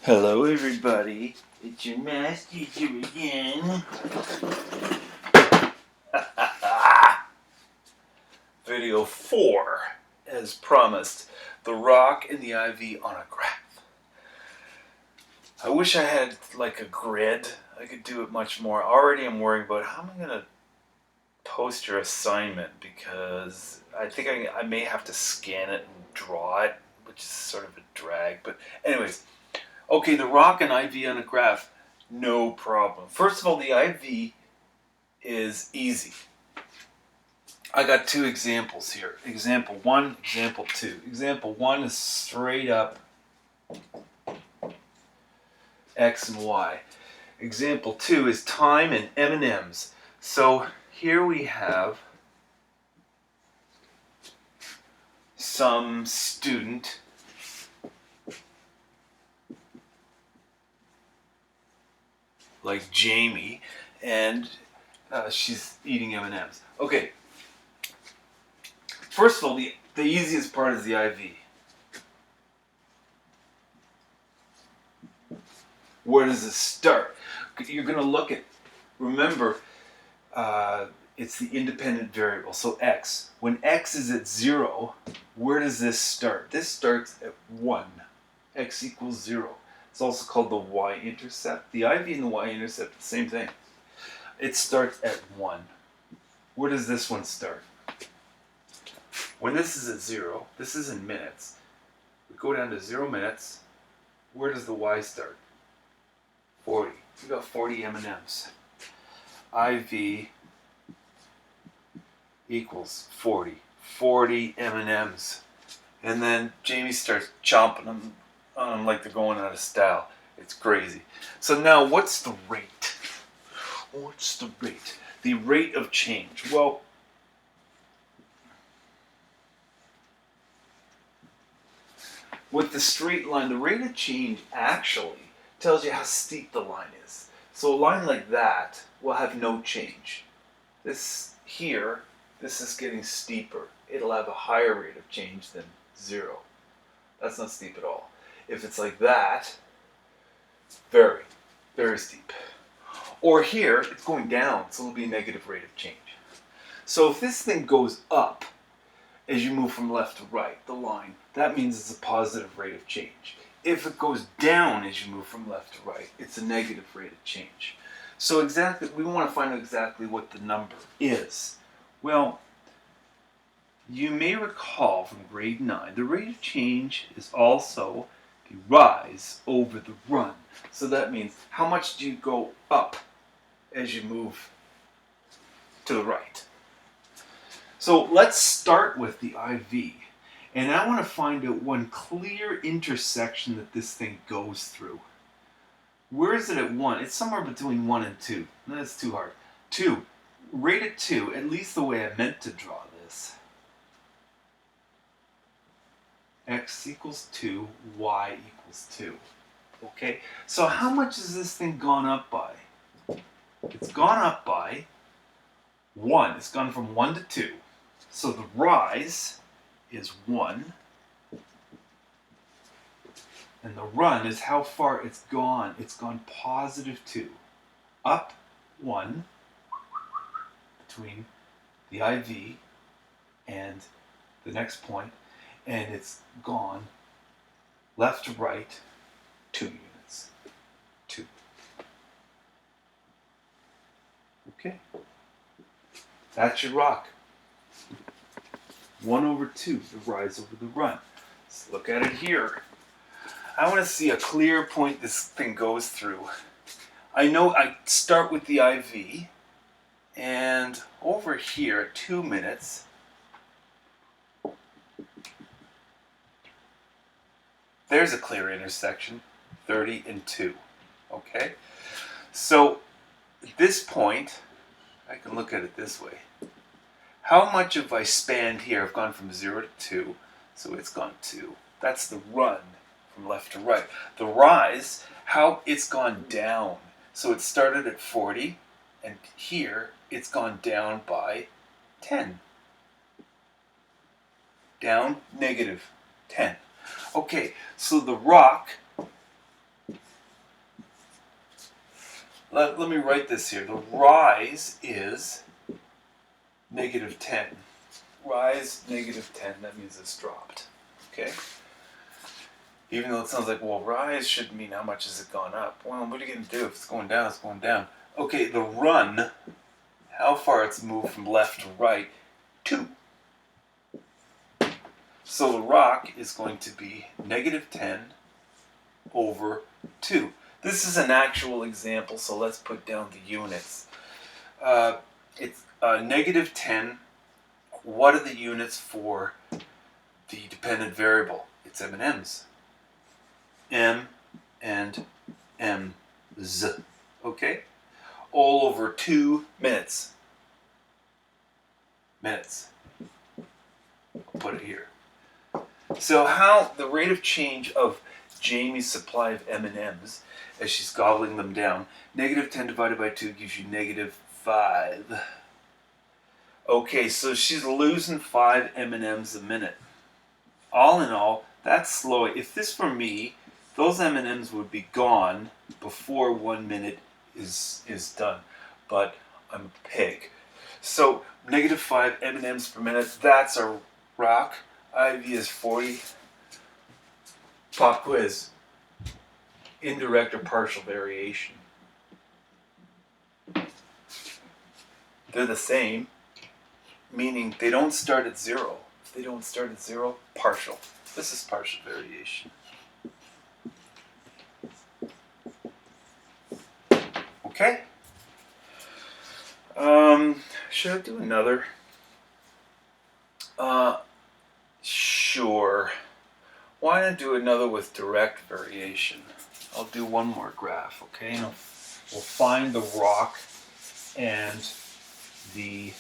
Hello everybody, it's your math teacher again. Video 4, as promised, the rock and the IV on a graph. I wish I had like a grid, I could do it much more. Already I'm worrying about how am I going to post your assignment, because I think I may have to scan it and draw it, which is sort of a drag, but anyways. Okay, the rock and IV on a graph, no problem. First of all, the IV is easy. I got two examples here. Example 1, example 2. Example 1 is straight up X and Y. Example 2 is time and M&Ms. So here we have some student like Jamie, and she's eating M&Ms. Okay. First of all, the easiest part is the IV. Where does it start? You're going to look at, remember, it's the independent variable, so x. When x is at 0, where does this start? This starts at 1. X equals 0. It's also called the y-intercept. The IV and the y-intercept, the same thing. It starts at 1. Where does this one start? When this is at 0, this is in minutes. We go down to 0 minutes. Where does the y start? 40. We got 40 M&Ms. IV equals 40. 40 M&Ms. And then Jamie starts chomping them like they're going out of style. It's crazy. So now what's the rate? What's the rate? The rate of change. Well, with the straight line, the rate of change actually tells you how steep the line is. So a line like that will have no change. This here, this is getting steeper. It'll have a higher rate of change than 0. That's not steep at all. If it's like that, very, very steep. Or here, it's going down, so it'll be a negative rate of change. So if this thing goes up as you move from left to right, the line, that means it's a positive rate of change. If it goes down as you move from left to right, it's a negative rate of change. So exactly, we want to find out exactly what the number is. Well, you may recall from grade 9, the rate of change is also the rise over the run. So that means how much do you go up as you move to the right? So let's start with the IV. And I want to find out one clear intersection that this thing goes through. Where is it at 1? It's somewhere between 1 and 2. No, that's too hard. 2. Rate at 2, at least the way I meant to draw this. X equals 2, y equals 2. Okay, so how much has this thing gone up by? It's gone up by 1. It's gone from 1 to 2. So the rise is 1. And the run is how far it's gone. It's gone positive 2. Up 1 between the IV and the next point. And it's gone left to right 2 units. 2. Okay. That's your rock. 1 over 2, the rise over the run. Let's look at it here. I want to see a clear point this thing goes through. I know I start with the IV, and over here at 2 minutes, there's a clear intersection, 30 and 2. Okay? So at this point, I can look at it this way. How much have I spanned here? I've gone from 0 to 2, so it's gone 2. That's the run from left to right. The rise, how it's gone down. So it started at 40, and here it's gone down by 10. Down, negative 10. Okay, so the rock Let me write this here. The rise is -10. Rise -10, that means it's dropped. Okay? Even though it sounds like, well, rise should mean how much has it gone up. Well, what are you going to do? If it's going down, it's going down. Okay, the run, how far it's moved from left to right, 2. So the rock is going to be -10/2. This is an actual example, so let's put down the units. It's -10. What are the units for the dependent variable? It's M&M's. M and M's. Okay? All over 2 minutes. Minutes. I'll put it here. So how the rate of change of Jamie's supply of M&M's as she's gobbling them down, -10 divided by 2 gives you -5. Okay, so she's losing 5 M&M's a minute. All in all, that's slow. If this were me, those M&M's would be gone before 1 minute is done. But I'm a pig. So -5 M&M's per minute, that's a rock. IV is 40. Pop quiz. Indirect or partial variation. They're the same, meaning they don't start at 0. If they don't start at 0, partial. This is partial variation. Okay? Should I do another? Sure. Why not do another with direct variation? I'll do one more graph, okay? We'll find the rock and the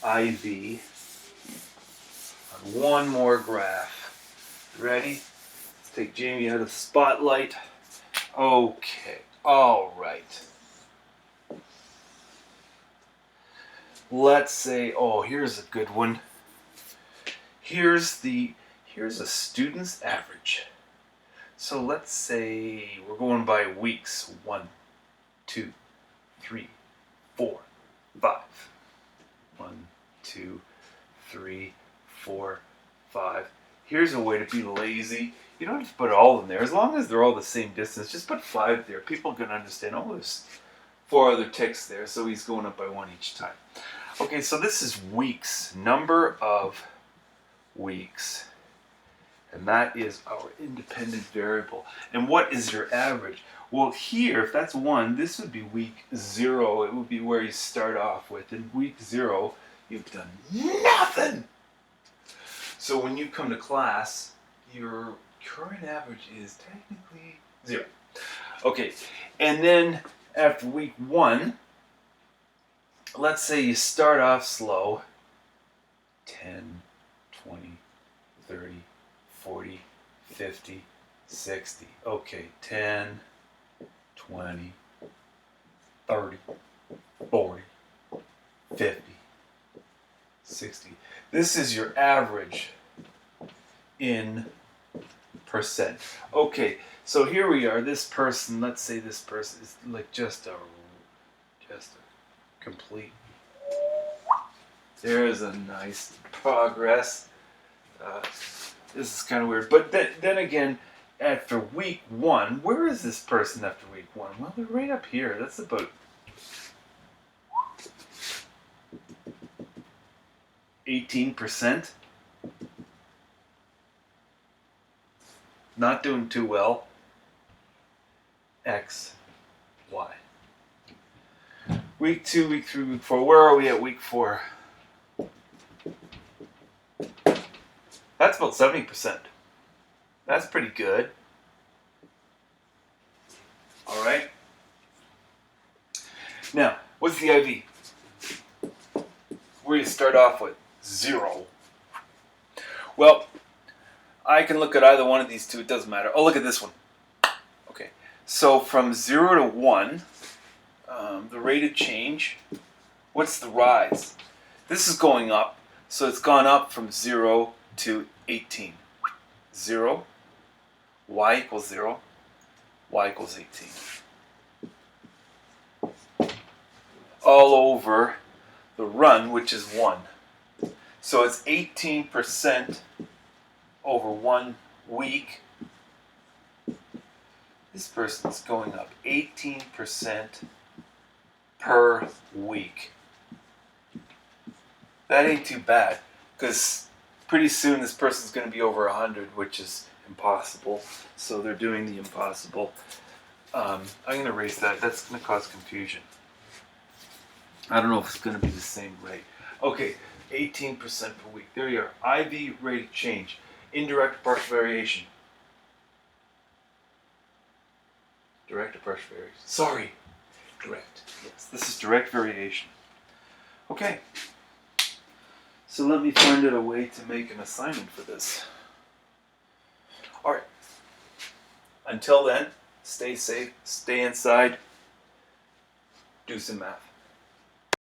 IV on one more graph. Ready? Let's take Jamie out of the spotlight. Okay, all right. Let's say, oh, here's a good one. Here's a student's average. So let's say we're going by weeks. 1, 2, 3, 4, 5. 1, 2, 3, 4, 5. Here's a way to be lazy. You don't have to put it all in there. As long as they're all the same distance, just put 5 there. People can understand, oh, there's 4 other ticks there, so he's going up by 1 each time. Okay, so this is weeks, number of weeks. And that is our independent variable. And what is your average? Well, here, if that's 1, this would be week 0. It would be where you start off with. In week 0, you've done nothing. So when you come to class, your current average is technically 0. Okay, and then after week 1, let's say you start off slow. 10, 20, 30, 40, 50, 60. Okay, 10, 20, 30, 40, 50, 60. This is your average in percent. Okay, so here we are. This person, let's say this person is like just a complete. There's a nice progress. This is kind of weird. But then again, after week 1, where is this person after week 1? Well, they're right up here. That's about 18%. Not doing too well. X, Y. Week 2, week 3, week 4. Where are we at week 4? That's about 70%. That's pretty good. All right. Now, what's the IV? Where you start off with 0. Well, I can look at either one of these two. It doesn't matter. Oh, look at this one. Okay. So from 0 to 1, the rate of change, what's the rise? This is going up. So it's gone up from 0 to 18. 0, y equals 0, y equals 18. All over the run, which is 1. So it's 18% over 1 week. This person's going up 18% per week. That ain't too bad, because pretty soon this person's going to be over 100, which is impossible. So they're doing the impossible. I'm going to erase that. That's going to cause confusion. I don't know if it's going to be the same rate. Okay, 18% per week. There you are. IV rate of change. Indirect partial variation. Direct or partial variation. Sorry. Direct. Yes, this is direct variation. Okay. So let me find out a way to make an assignment for this. Alright. Until then, stay safe, stay inside, do some math.